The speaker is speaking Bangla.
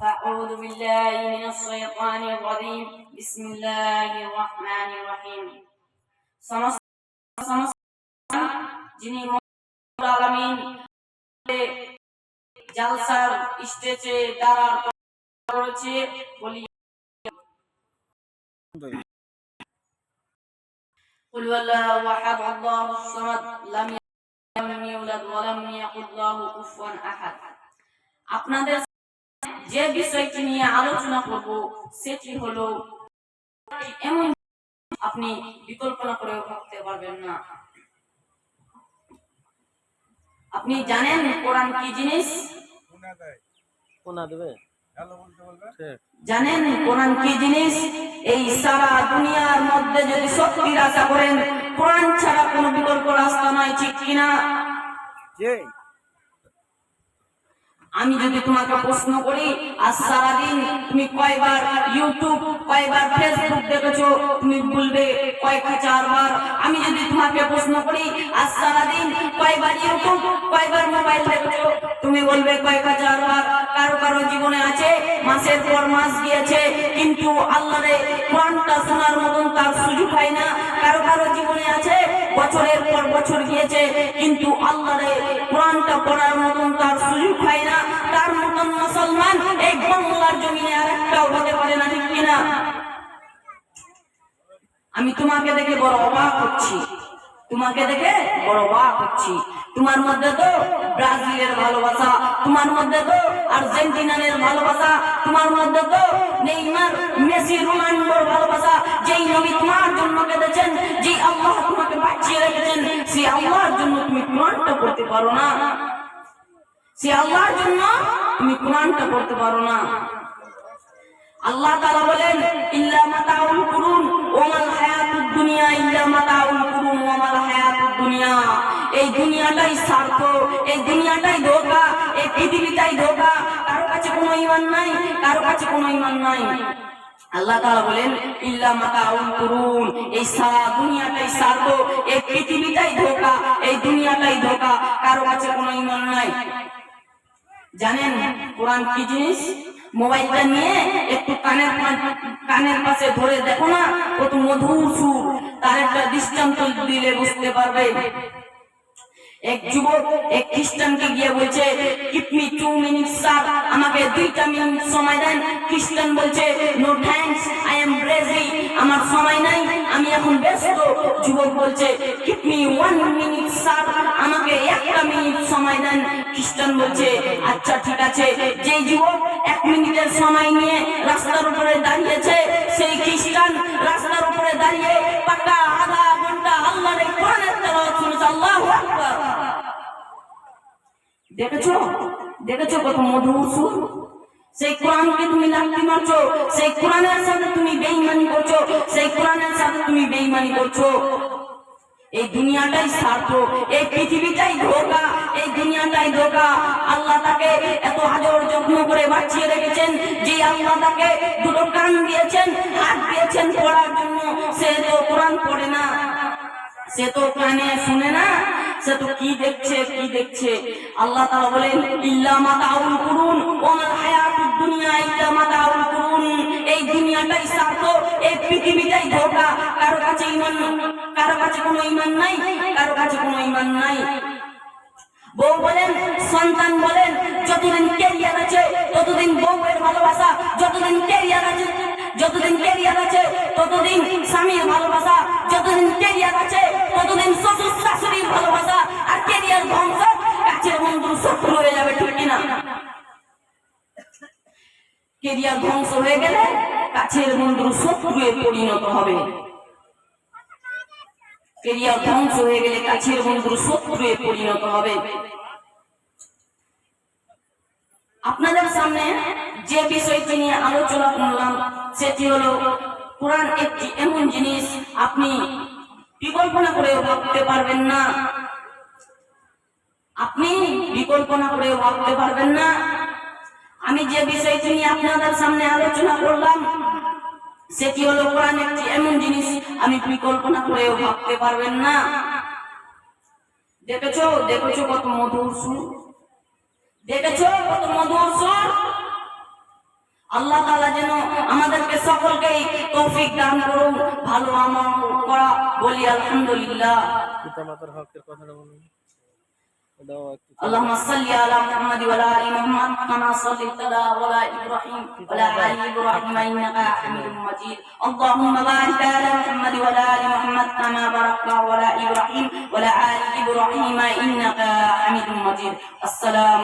أعوذ بالله من الشيطان الرجيم بسم الله الرحمن الرحيم যিনি রব্বুল আলামিন জালসার স্টেজে দাঁড়ার করেছে বলি قل والله احد الله الصمد لم يلد ولم يولد ولم يكن له كفوا احد আপনাদের যে বিষয়টি নিয়ে আলোচনা করব সেটি হলো এমন আপনি বিকল্পনা করে ভাবতে পারবেন না। আপনি জানেন কোরআন কি জিনিস? জানেন কোরআন কি জিনিস? এই সারা দুনিয়ার মধ্যে যদি শক্তির আশা করেন, কোরআন ছাড়া কোনো বিকল্প রাস্তা নাই, ঠিক কিনা? আমি যদি তোমাকে প্রশ্ন করি আজ সারাদিন তুমি কয়বার ইউটিউব কয়বার ফেসবুক দেখেছো, তুমি বলবে কয়েক হাজার বার। আমি যদি তোমাকে প্রশ্ন করি আজ সারাদিন কয়বার ইউটিউব কয়বার মোবাইল দেখেছো, তুমি বলবে কয়েক হাজার বার। কারো কারো জীবনে আছে মাসের পর মাস গিয়েছে কিন্তু আল্লাহরে কোরআনটা শোনার মতন তার সুযোগ হয় না। কারো কারো জীবনে আছে বছরের পর বছর গিয়েছে কিন্তু আল্লাহরে কোরআনটা পড়ার মতন তার সুযোগ হয় না। তার মতন মুসলমান এই বাংলার জমিনে আরেকটাও হতে পারে না, ঠিক কিনা? আমি তোমাকে দেখে বড় অবাক হচ্ছি, তোমাকে দেখে বড় অবাক হচ্ছি। তোমার মধ্যে তো ব্রাজিলের ভালোবাসা, তোমার মধ্যে তো আর্জেন্টিনার ভালোবাসা, তোমার মধ্যে তো নেইমার মেসি রোনাল্ডোর ভালোবাসা। যেই নবী তোমার জন্য কেঁদেছেন, যেই আল্লাহ তোমাকে বাঁচিয়ে রেখেছেন, সেই আল্লাহর জন্য তুমি কোরআনটা পড়তে পারো না। সে আল্লাহর জন্য তুমি কোরআনটা পড়তে পারো না। আল্লাহ তাআলা বলেন ইল্লা মাতাউল কুরুন ওয়া মাল হায়াতুদ দুনিয়া ইল্লা মাতাউল কুরুন ওয়া মাল হায়াতুদ দুনিয়া। এই দুনিয়াটাই স্বার্থ, এই দুনিয়াটাই ধোঁকা, এই পৃথিবীটাই ধোঁকা। কারো কাছে কোনো ঈমান নাই, কারো কাছে কোনো ঈমান নাই। আল্লাহ তাআলা বলেন ইল্লা মাতাউল কুরুন, এই সারা দুনিয়াটাই স্বার্থ, এই পৃথিবীটাই ধোঁকা, এই দুনিয়াটাই ধোঁকা। কারো কাছে কোনো ঈমান নাই। জানেন কোরআন কি জিনিস? মোবাইলটা নিয়ে একটু কানের পাশে ধরে দেখো না, কত মধুর সুর। তার একটা দৃষ্টান্ত দিলে বুঝতে পারবে। এক যুবক এক খ্রিস্টানকে গিয়ে বলছে গিভ মি 2 মিনিটস স্যার, আমাকে 2টা মিনিট সময় দেন। খ্রিস্টান বলছে no thanks, I am busy, আমার সময় নাই, আমি এখন ব্যস্ত। যুবক বলছে গিভ মি 1 মিনিট স্যার, আমাকে 1টা মিনিট সময় দেন। খ্রিস্টান বলছে আচ্ছা ঠিক আছে। যেই যুবক 1 মিনিটের সময় নিয়ে রাস্তার উপরে দাঁড়িয়েছে, সেই খ্রিস্টান রাস্তার উপরে দাঁড়িয়ে পাকা আধা ঘন্টা আল্লাহর কোরআনের তেলাওয়াত শুনেছে। আল্লাহু আকবার। দেখেছো দেখেছো কত মধুর সুর। সেই কোরআনকে তুমি লাথি মারছো, সেই কোরআনের সাথে তুমি বেঈমানি করছো, সেই কোরআনের সাথে তুমি বেঈমানি করছো। এই দুনিয়াটাই স্বার্থ, এই পৃথিবীটাই ধোঁকা, এই দুনিয়াটাই ধোঁকা। আল্লাহ তাকে এত আদর যত্ন করে বাঁচিয়ে রেখেছেন, যে আল্লাহ তাকে 2টো কান দিয়েছেন, হাত দিয়েছেন পড়ার জন্য, সে তো কোরআন পড়ে না, সে তো কানে শুনে না, সে তো কি দেখছে কি দেখছে। আল্লাহ তাআলা বলেন ইল্লা মাতাউল কুরুন ওয়া মাল হায়াতুদ দুনিয়া ইল্লা মাতাউল কুরুন। এই দুনিয়াটাই স্বার্থ, এই পৃথিবীটাই ধোঁকা। কারো কাছে ঈমান, কারো কাছে কোনো ঈমান নাই, কারো কাছে কোনো ঈমান নাই। বউ বলেন, সন্তান বলেন, যতদিন ক্যারিয়ার আছে ততদিন বউয়ের ভালোবাসা, যতদিন ক্যারিয়ার আছে, যতদিন ক্যারিয়ার আছে ততদিন স্বামীর ভালোবাসা, যতদিন ক্যারিয়ার আছে ততদিন শ্বশুর শাশুড়ির ভালোবাসা। আর ক্যারিয়ার ধ্বংস, কাছের বন্ধু শত্রু হয়ে যাবে, ঠিক কিনা? ক্যারিয়ার ধ্বংস হয়ে গেলে কাছের বন্ধুর শত্রুয়ে পরিণত হবে। ক্যারিয়ার ধ্বংস হয়ে গেলে কাছের বন্ধুর শত্রুয়ে পরিণত হবে। আপনাদের সামনে যে বিষয়টি নিয়ে আলোচনা করলাম সেটি হলো কোরআন একটি এমন জিনিস আপনি বিকল্পনা করেও ভাবতে পারবেন না, আপনি বিকল্পনা করেও ভাবতে পারবেন না। আমি যে বিষয়টি নিয়ে আপনাদের সামনে আলোচনা করলাম সেটি হলো কোরআন একটি এমন জিনিস আমি বিকল্পনা করেও ভাবতে পারবেন না। দেখেছো দেখেছো কত মধুর সুর, দেখেছো কত মধুর সুর। আল্লাহ তাআলা যেন আমাদেরকে সকলকেই তৌফিক দান করুন ভালো আমল করা। বলি আলহামদুলিল্লাহ। পিতামাতার হকের কথাটা বলুন। এটাও একটু اللهم صل على محمد وعلى ال محمد كما صليت على ابراهيم وعلى ال ابراهيم انك حميد مجيد. اللهم بارك على محمد وعلى ال محمد كما باركت على ابراهيم وعلى ال ابراهيم انك حميد مجيد. السلام